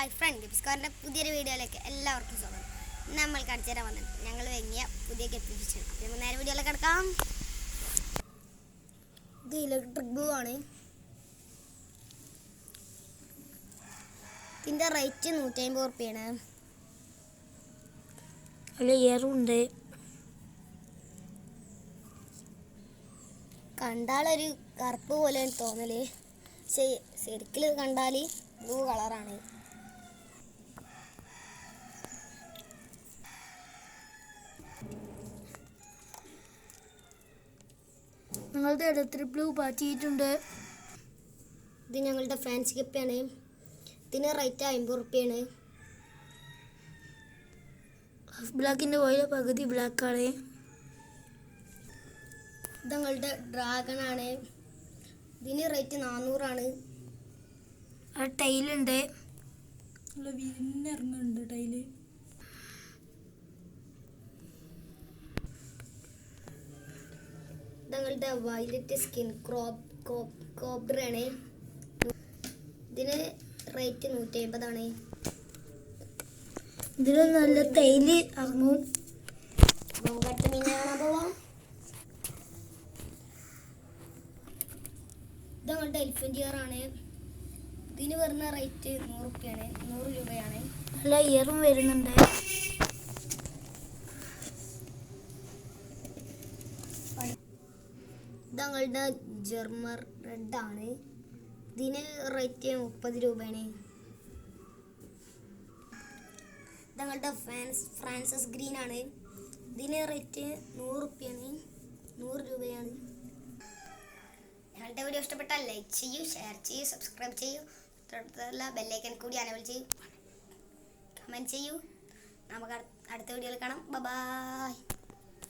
Hi front ഗിപ്സ്കാറിൻ്റെ പുതിയൊരു വീഡിയോയിലേക്ക് എല്ലാവർക്കും സ്വാഗതം. നമ്മൾ കാണിച്ചു തരാൻ വന്നത് ഞങ്ങൾ വാങ്ങിയ പുതിയ കെപ്പിച്ചു. അപ്പോൾ നമുക്ക് നേരെ വീഡിയോയിലേക്ക് കിടക്കാം. ഇത് ഇലക്ട്രിക് ബ്ലൂ ആണ്. ഇതിൻ്റെ റേറ്റ് 150 റുപ്യാണ്. അതിൽ ഇയറുണ്ട്. കണ്ടാലൊരു കറുപ്പ് പോലെയാണ് തോന്നല്, ശരിക്കും കണ്ടാൽ ബ്ലൂ കളറാണ്. ഞങ്ങളുടെ ഇലക്ട്രിക് ബ്ലൂ പാറ്റിയിട്ടുണ്ട്. ഇത് ഞങ്ങളുടെ ഫാൻസി കപ്പിയാണ്. ഇതിന് റേറ്റ് 50 റുപ്യാണ്. ബ്ലാക്കിൻ്റെ ഓയിലെ പകുതി ബ്ലാക്കാണ്. ഇത് ഞങ്ങളുടെ ഡ്രാഗണാണ്. ഇതിന് റേറ്റ് 400 ആണ്. ആ ടൈലുണ്ട്, വിരിഞ്ഞിറങ്ങുന്നുണ്ട് ടൈല്. ഞങ്ങളുടെ വയലറ്റ് സ്കിൻ കോബ്രയാണ്. ഇതിന് റേറ്റ് 150 ആണ്. ഇതിൽ നല്ല തൈല് ഇറങ്ങും. നമുക്ക് അടുത്ത മീനെ കാണാൻ പോവാം. ഇത് ഞങ്ങളുടെ എലിഫന്റ് ഇയർ ആണ്. ഇതിന് വരുന്ന റേറ്റ് 100 റുപ്യാണ്, 100 രൂപയാണ്. നല്ല ഇയറും വരുന്നുണ്ട്. ഇത് ഞങ്ങളുടെ ജർമ്മർ റെഡ് ആണ്. ഇതിന് റേറ്റ് 30 രൂപയാണ്. ഇത് ഞങ്ങളുടെ ഫ്രാൻസിസ് ഗ്രീൻ ആണ്. ഇതിന് റേറ്റ് 100 റുപ്യാണ്, 100 രൂപയാണ്. ഞങ്ങളുടെ വീഡിയോ ഇഷ്ടപ്പെട്ടാൽ ലൈക്ക് ചെയ്യൂ, ഷെയർ ചെയ്യൂ, സബ്സ്ക്രൈബ് ചെയ്യൂ, തൊട്ടടുത്തുള്ള ബെല്ലൈക്കൻ കൂടി അനേബിൾ ചെയ്യൂ, കമൻറ്റ് ചെയ്യൂ. നമുക്ക് അടുത്ത വീഡിയോയിൽ കാണാം. ബൈ.